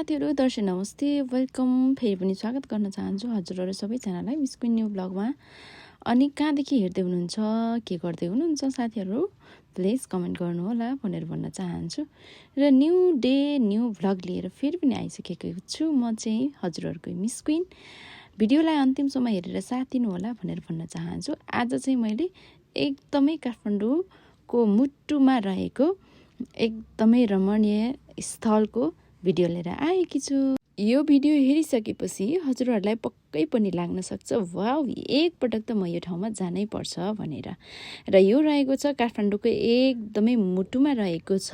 साथीहरु दर्शक नमस्ते वेलकम फेरि पनि स्वागत गर्न चाहन्छु हजुरहरु सबैजनालाई मिस क्वीन न्यू ब्लगमा। अनि कहाँदेखि हेर्दै हुनुहुन्छ के गर्दै हुनुहुन्छ साथीहरु प्लिज कमेन्ट गर्नु होला भनेर भन्न चाहन्छु। र न्यू डे न्यू ब्लग लिएर फेरि पनि आइसकेको छु म चाहिँ हजुरहरुको मिस क्वीन। भिडियोलाई अन्तिमसम्म हेरेर साथ दिनु होला भनेर भन्न चाहन्छु। आज चाहिँ मैले एकदमै काठमाडौँको मुटुमा रहेको एकदमै रमणीय स्थलको भिडियो लिएर आएकी छु। यो भिडियो हेरिसकेपछि हजुरहरुलाई पक्कै पनि लाग्न सक्छ वाउ एक पटक त म यो ठाउँमा जानै पर्छ भनेर। र यो रहेको छ काठमाडौँको एकदमै मुटुमा रहेको छ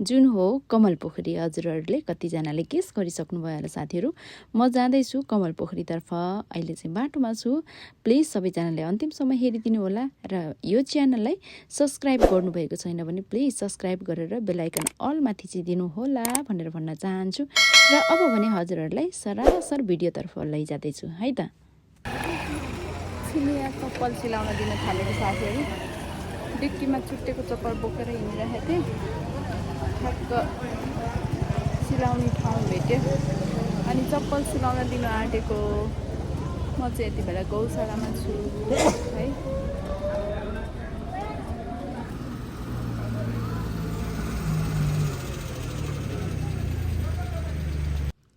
जुन हो कमल पोखरी। हजुरहरुले कति जनाले गेस गरिसक्नु भयो होला साथीहरु। म जाँदै छु कमल पोखरी तर्फ। अहिले चाहिँ बाटोमा छु। प्लिज सबैजनाले अन्तिमसम्म हेरिदिनु होला र यो च्यानललाई सब्स्क्राइब गर्नुभएको छैन भने प्लिज सब्स्क्राइब गरेर बेल आइकन अल मा थिचिदिनु होला भनेर भन्न चाहन्छु। र अब भने हजुरहरुलाई सरासर भिडियोतर्फ लैजाँदै छु है त। सिलिया चप्पल सिलाउन दिन थालेको साथीहरु। डिक्कीमा छुट्टेको चप्पल बोकेर हिँडिरहेको थिएँ। ठ्याक्क सिलाउने ठाउँ भेट्यो अनि चप्पल सिलाउन दिन आँटेको। म चाहिँ यति बेला गौशालामा छु है।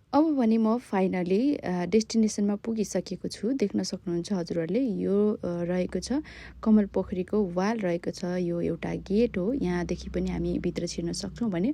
अब भने म फाइनली डेस्टिनेसनमा पुगिसकेको छु। देख्न सक्नुहुन्छ हजुरहरुले यो रहेको छ कमल पोखरीको वाल रहेको छ। यो एउटा गेट हो। यहाँदेखि पनि हामी भित्र छिर्न सक्छौं भने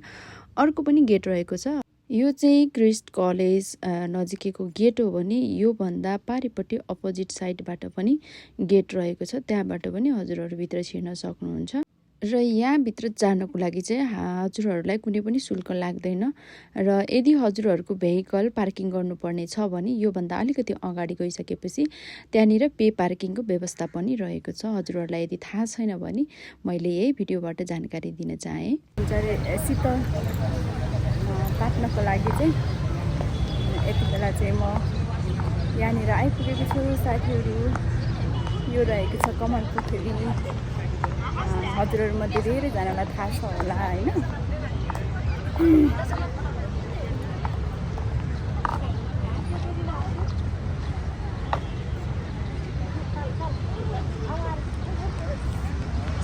अर्को पनि गेट रहेको छ। यो चाहिँ क्रिस्ट कलेज नजिकैको गेट हो भने यो भन्दा पारिपट्टि अपोजिट साइडबाट पनि गेट रहेको छ। त्यहाँबाट पनि हजुरहरु भित्र छिर्न सक्नुहुन्छ। र यहाँ भित्र जानको लागि चाहिँ हजुरहरुलाई कुनै पनि शुल्क लाग्दैन। र यदि हजुरहरुको भेहिकल पार्किङ गर्नुपर्ने छ भने यो भन्दा अलिकति अगाडि गइसकेपछि त्यहाँनिर पे पार्किङको व्यवस्था पनि रहेको छ। हजुरहरुलाई यदि थाहा छैन भने मैले यही भिडियोबाट जानकारी दिन चाहे। शीतल काट्नको लागि चाहिँ यति बेला चाहिँ म यहाँनिर आइपुगेको छु साथीहरु। यो रहेको छ कमल पोखरी। हजुरहरु मध्ये धेरै जनालाई थाहा छ होला हैन।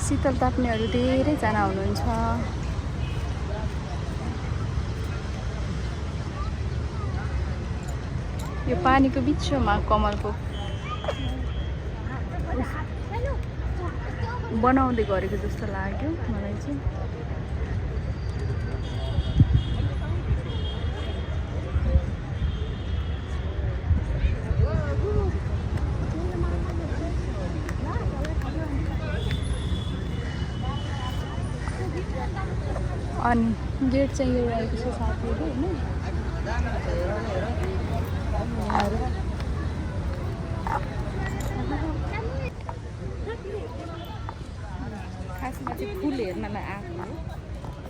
शीतल ताप्नेहरु धेरै जना हुनुहुन्छ। यो पानीको बिचमा कमलको बनाउँदै गरेको जस्तो लाग्यो मलाई चाहिँ। अनि गेट चाहिँ यो रहेको छ साथीहरु हैन। खासमा चाहिँ फुल हेर्नलाई आएको हो।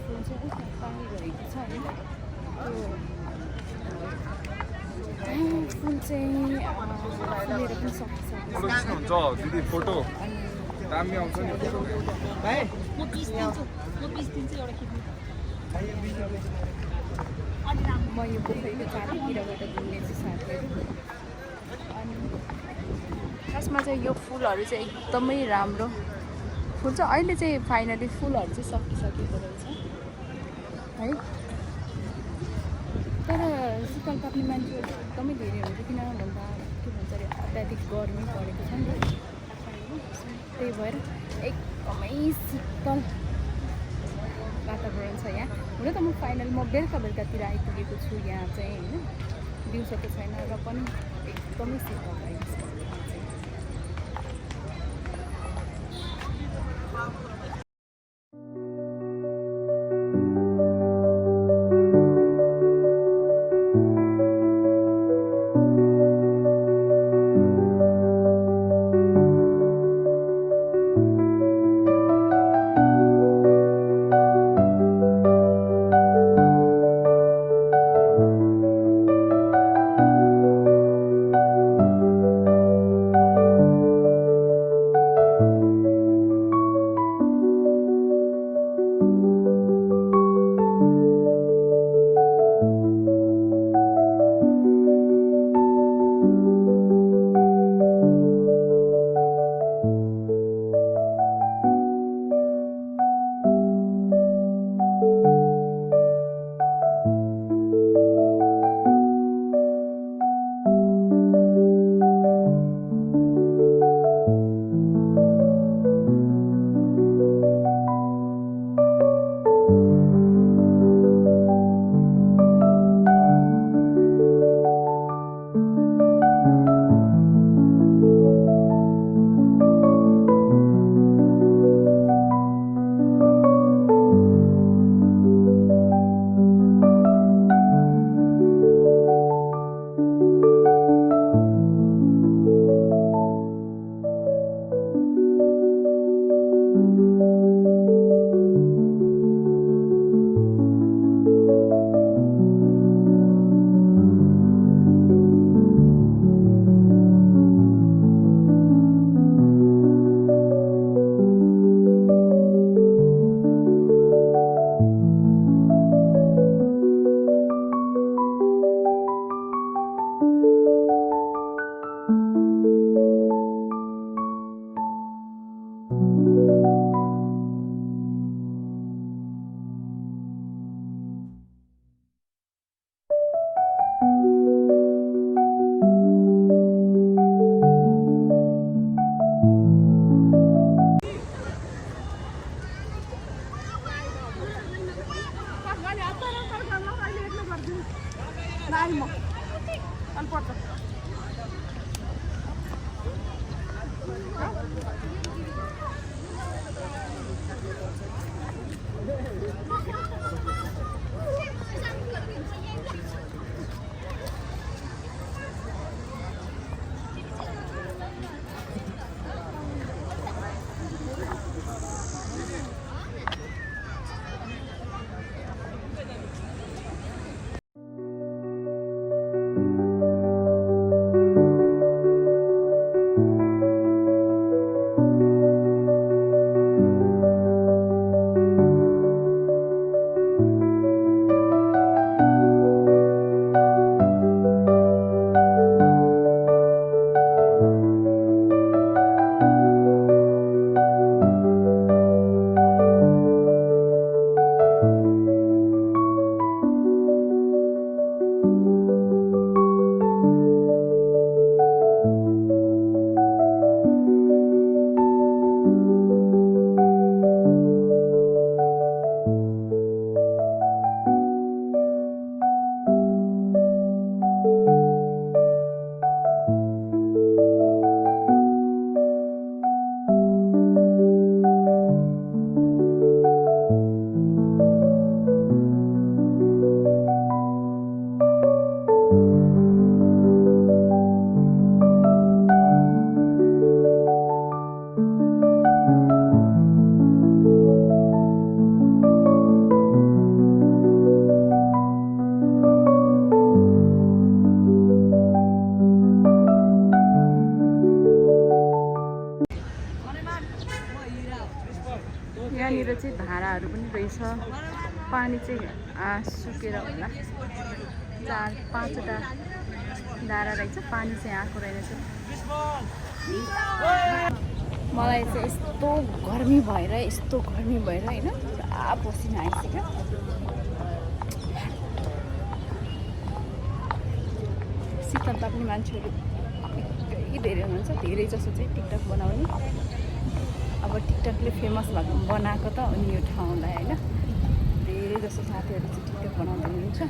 फुल चाहिँ कस्तो पारिरहेको छ हैन। फुल चाहिँ फुलेर पनि सक्छ। दिदी फोटो दामी आउँछ नि फोटो भाइ। म 20 दिन्छु एउटा खिच्नु। म यो पोखरीको चारैतिरबाट घुम्ने छु साथीहरु। अनि खासमा चाहिँ यो फुलहरु चाहिँ एकदमै राम्रो फुल छ। अहिले चाहिँ फाइनली फुलहरु चाहिँ सकिसकेको रहेछ है। तर शीतल ताप्ने मान्छेहरु एकदमै धेरै हुन्छ किन भन्दा के भन्छ अरे अत्याधिक गर्मी परेको छ नि। त्यही भएर एकदमै शीतल वातावरण छ यहाँ। हुन त म फाइनल बेलुकातिर आइपुगेको छु यहाँ चाहिँ हैन। दिउँसोको छैन र पनि एकदमै शीतल रहेको छ। यहाँनिर चाहिँ धाराहरू पनि रहेछ पानी चाहिँ सुकेर होला 4-5वटा धारा रहेछ पानी चाहिँ आएको रहेछ मलाई चाहिँ यस्तो गर्मी भएर हैन पुरा पसिना आइसक्यो शीतलता पनि मान्छेहरू निकै धेरै हुनुहुन्छ धेरै जसो चाहिँ टिकटक बनाउने अब टिकटकले फेमस भएको बनाएको त अनि यो ठाउँलाई हैन धेरै जसो साथीहरू चाहिँ टिकटक बनाउँदै हुनुहुन्छ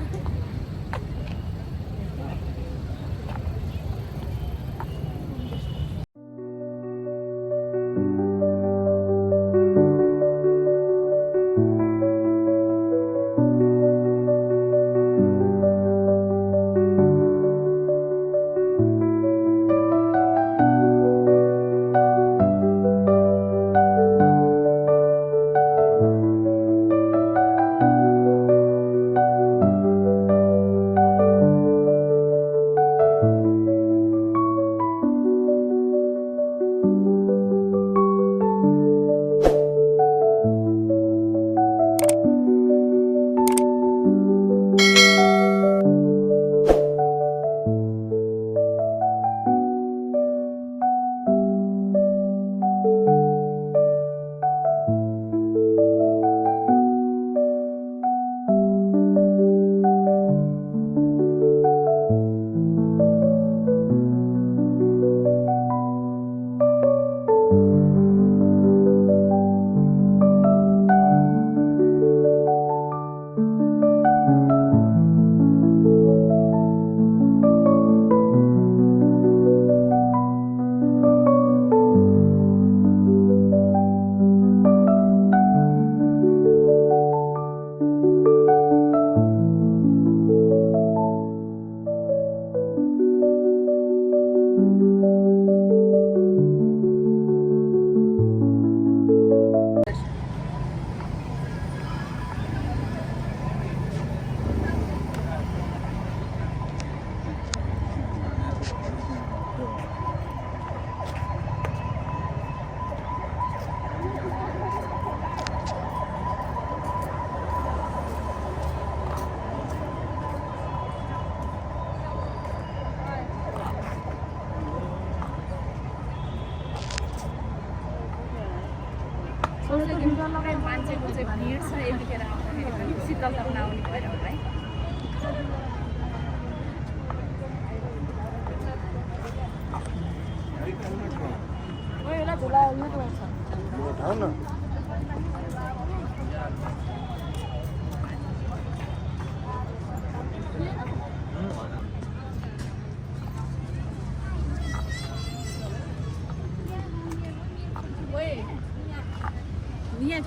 मान्छेको चाहिँ भिड छ यतिखेर आउँदाखेरि पनि शीतलता नआउने भएर होला है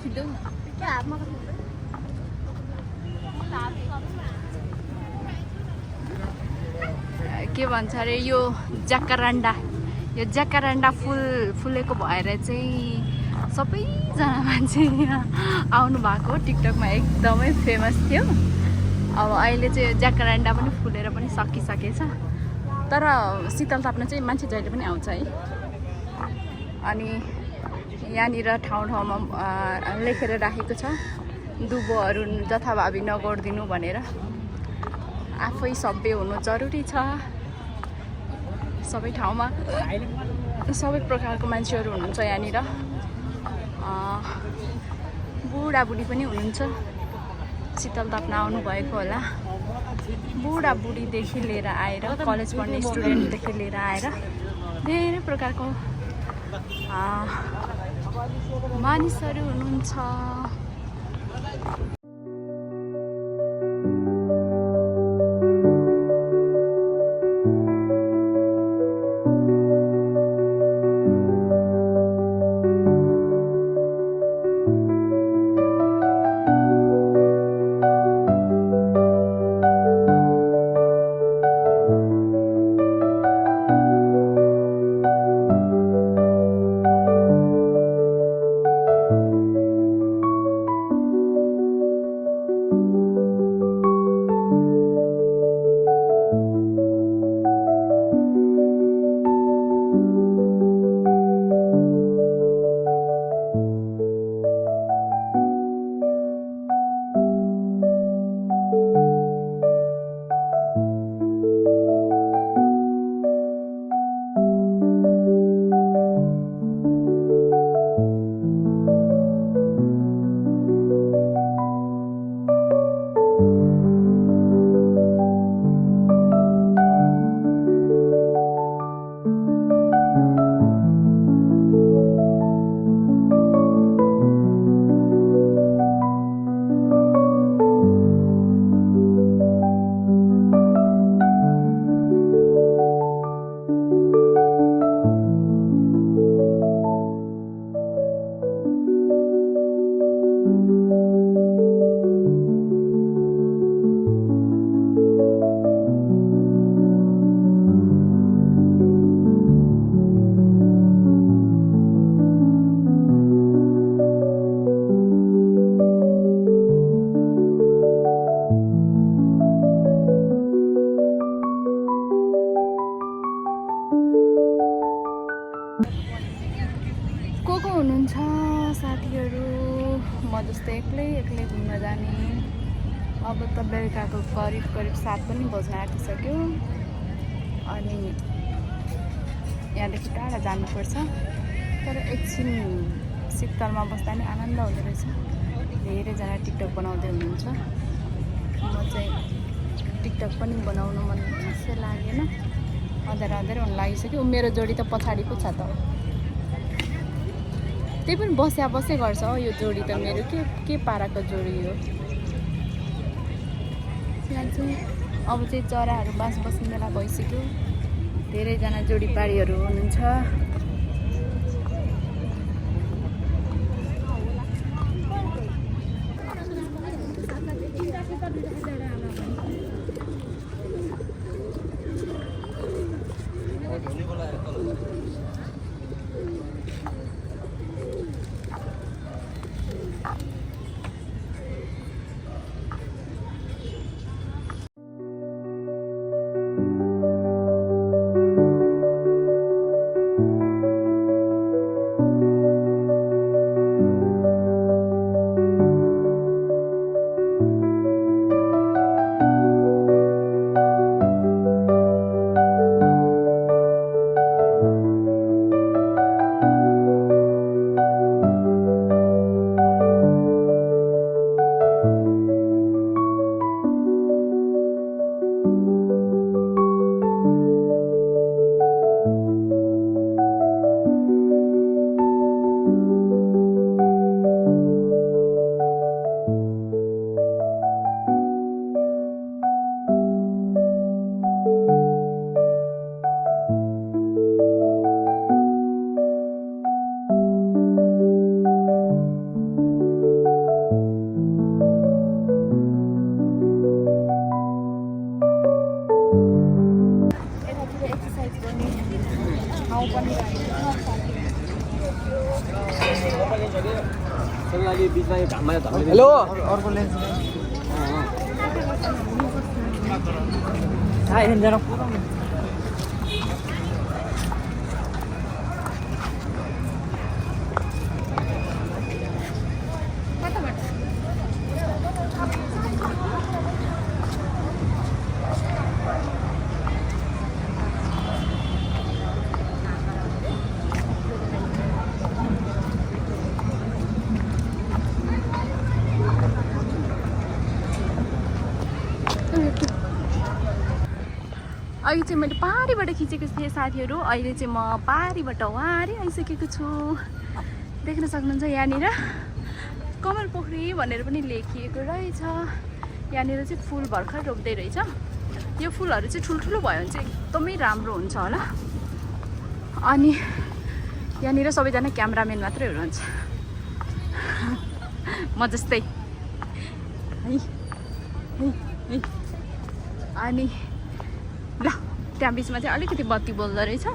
छिटो क्या हातमा के भन्छ अरे यो जाकारान्डा, यो जाकारान्डा फुलेको भएर चाहिँ सबैजना मान्छे यहाँ आउनु भएको टिकटकमा एकदमै फेमस थियो। अब अहिले चाहिँ जाकारान्डा पनि फुलेर पनि सकिसकेछ, तर शीतल ताप्न चाहिँ मान्छे जहिले पनि आउँछ है। अनि यहाँनिर ठाउँ ठाउँमा लेखेर राखेको छ दुबोहरू जथाभावी नगोडिदिनु भनेर। आफै सभ्य हुनु जरुरी छ। सबै ठाउँमा सबै प्रकारको मान्छेहरू हुनुहुन्छ यहाँनिर। बुढाबुढी पनि हुनुहुन्छ, शीतल ताप्न आउनुभएको होला। बुढाबुढीदेखि लिएर आएर कलेज पढ्ने स्टुडेन्टदेखि लिएर आएर धेरै प्रकारको मानिसहरू हुनुहुन्छ। को हुनुहुन्छ साथीहरू? म जस्तै एक्लै घुम्न जाने। अब त बेलुकाको करिब 7 पनि बज्न आँटिसक्यो। अनि यहाँदेखि टाढा जानुपर्छ, तर एकछिन शीतलमा बस्दा नि आनन्द हुँदो रहेछ। धेरैजना टिकटक बनाउँदै हुनुहुन्छ। म चाहिँ टिकटक पनि बनाउनु मन जस्तो लागेन। अँध्यारो हुन लागिसक्यो। मेरो जोडी त पछाडि पो छ त। त्यही पनि बसे गर्छ यो जोडी त। मेरो के पाराको जोडी हो। यहाँ चाहिँ अब चाहिँ चराहरू बस्ने बेला भइसक्यो। धेरैजना जोडीपाडीहरू हुनुहुन्छ। हेलो अघि चाहिँ मैले पारीबाट खिचेको थिएँ साथीहरू, अहिले चाहिँ म पारीबाट वारी आइसकेको छु। देख्न सक्नुहुन्छ यहाँनिर कमल पोखरी भनेर पनि लेखिएको रहेछ। यहाँनिर चाहिँ फुल भर्खर रोप्दै रहेछ। यो फुलहरू चाहिँ ठुल्ठुलो भयो भने चाहिँ एकदमै राम्रो हुन्छ होला। अनि यहाँनिर सबैजना क्यामराम्यान मात्रै हुनुहुन्छ, म जस्तै है है है। अनि ल त्यहाँ बिचमा चाहिँ अलिकति बत्ती बोल्दो रहेछ।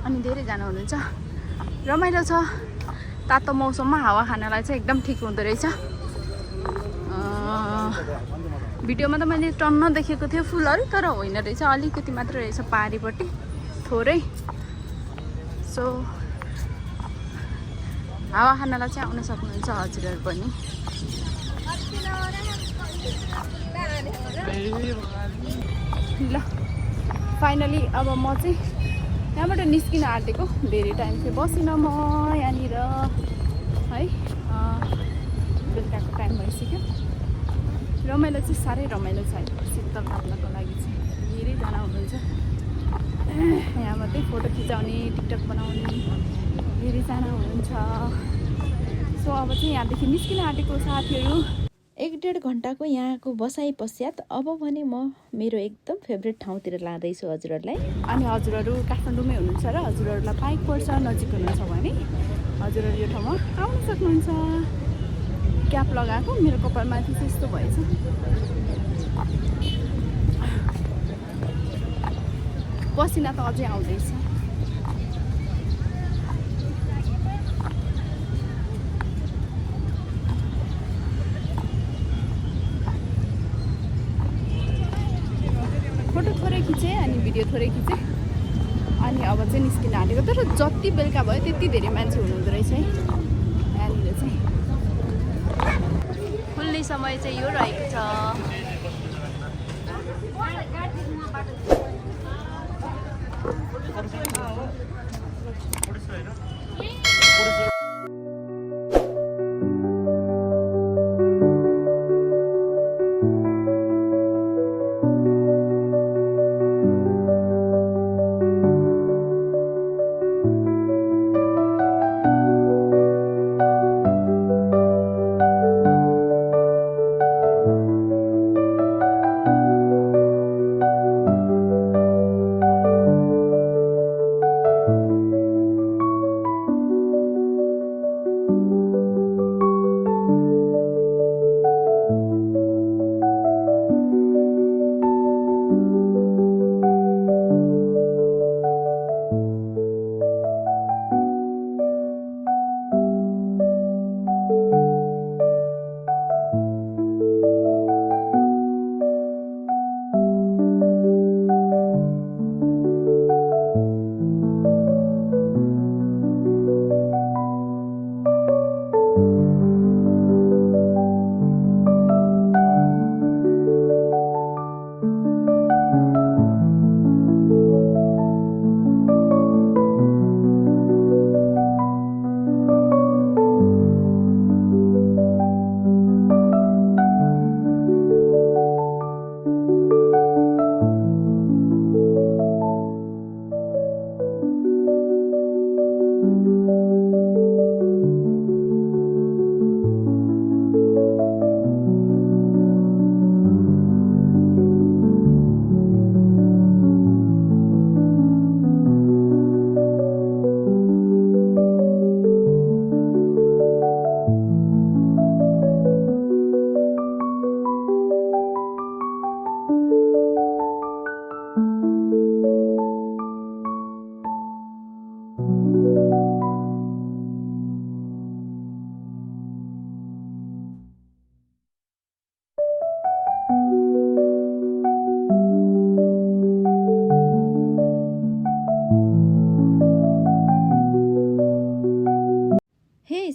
अनि धेरैजना हुनुहुन्छ, रमाइलो छ। तातो मौसममा हावा खानलाई चाहिँ एकदम ठिक हुँदो रहेछ। भिडियोमा त मैले टन्न देखेको थियो फुलहरू, तर होइन रहेछ, अलिकति मात्र रहेछ पारिपट्टि थोरै। सो हावा खानलाई चाहिँ आउन सक्नुहुन्छ हजुरहरू पनि। ल फाइनली अब म चाहिँ यहाँबाट निस्किन आँटेको। धेरै टाइम चाहिँ बसिनँ म यहाँनिर है। बेलुकाको टाइम भइसक्यो। रमाइलो चाहिँ साह्रै रमाइलो छ। शीतल थाप्नको लागि चाहिँ धेरैजना हुनुहुन्छ यहाँ, मात्रै फोटो खिचाउने टिकटक बनाउने धेरैजना हुनुहुन्छ। सो अब चाहिँ यहाँदेखि निस्किन आँटेको साथीहरू। 1-1.5 घन्टाको यहाँको बसाइ पश्चात अब भने म मेरो एकदम फेभरेट ठाउँतिर लाँदैछु हजुरहरूलाई। अनि हजुरहरू काठमाडौँमै हुनुहुन्छ र हजुरहरूलाई बाइक पर्छ नजिक हुनुहुन्छ भने हजुरहरू यो ठाउँमा आउन सक्नुहुन्छ। क्याप लगाएको मेरो कपालमाथि चाहिँ यस्तो भएछ। पसिना त अझै आउँदैछ। फोटो थोरै खिचेँ अनि भिडियो थोरै खिचेँ। अनि अब चाहिँ निस्किन आँटेको। तर जति बेलुका भयो त्यति धेरै मान्छे हुनुहुँदो रहेछ है यहाँनिर चाहिँ। खुल्ने समय चाहिँ यो रहेको छ।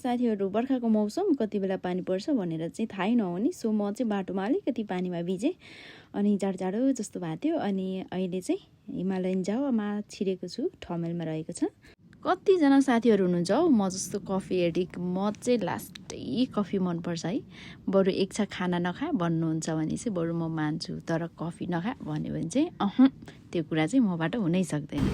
साथीहरू बर्खाको मौसम कति बेला पानी पर्छ भनेर चाहिँ थाहै नहुने। सो म चाहिँ बाटोमा अलिकति पानीमा भिजेँ अनि जाडो जाडो जस्तो भएको थियो। अनि अहिले चाहिँ हिमालयन जावामा छिरेको छु, ठमेलमा रहेको छ। कतिजना साथीहरू हुनुहुन्छ हौ म जस्तो कफी एडिक्ट। म चाहिँ लास्टै कफी मनपर्छ है। बरु एक छा खाना नखा भन्नुहुन्छ भने चाहिँ बरु म मान्छु, तर कफी नखा भन्यो भने चाहिँ त्यो कुरा चाहिँ मबाट हुनै सक्दैन।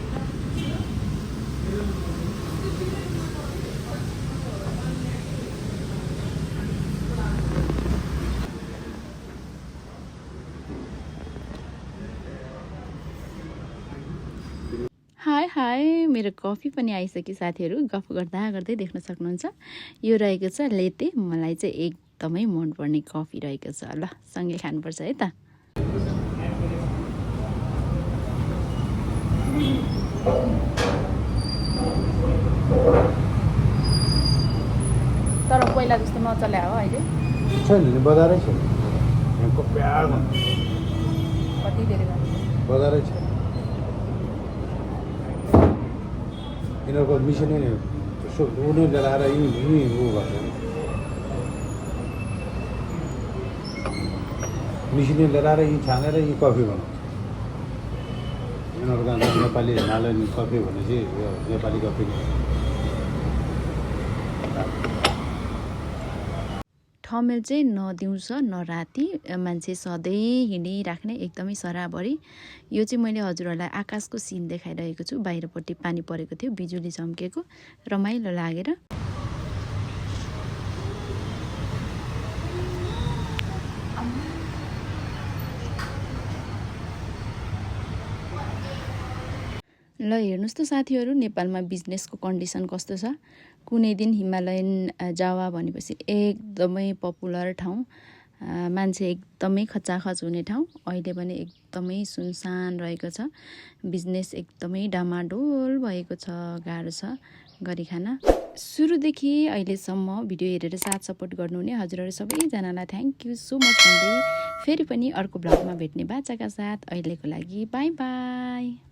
हाय हाय, मेरो कफी पनि आइसक्यो साथीहरू। गफ गर्दा गर्दै देख्न सक्नुहुन्छ यो रहेको छ लेते। मलाई चाहिँ एकदमै मनपर्ने कफी रहेको छ। ल सँगै खानुपर्छ है त। तर पहिला जस्तो नचल्या हो अहिले। छैन नि, बजारै छ यहाँको प्यारमा, कति धेरै भयो बजारै छ। यिनीहरूको मिसिनै यसो उनी लिएर आएर यहीँ उ गर्छ, मिसिनै लिएर आएर यहीँ छानेर यहीँ कफी बनाउँछ। यिनीहरूको अन्त नेपाली हिमालयन कफी भने चाहिँ यो नेपाली कफी नै हो। ठमेल चाहिँ न दिउँसो न राति मान्छे सधैँ हिँडिराख्ने एकदमै सराबरी। यो चाहिँ मैले हजुरहरूलाई आकाशको सिन देखाइरहेको छु। बाहिरपट्टि पानी परेको थियो, बिजुली चम्केको, रमाइलो लागेर। ल हेर्नुहोस् त साथीहरू, नेपालमा बिजनेसको कन्डिसन कस्तो छ। कुनै दिन हिमालयन जावा भनेपछि एकदमै पपुलर ठाउँ, मान्छे एकदमै खचाखच हुने ठाउँ, अहिले पनि एकदमै सुनसान रहेको छ। बिजनेस एकदमै डामाडोल भएको छ, गाह्रो छ गरी खान। सुरुदेखि अहिलेसम्म भिडियो हेरेर साथ सपोर्ट गर्नुहुने हजुरहरू सबैजनालाई थ्याङ्क यू सो मच भन्दै फेरि पनि अर्को भ्लगमा भेट्ने बाचाका साथ अहिलेको लागि बाई बाई।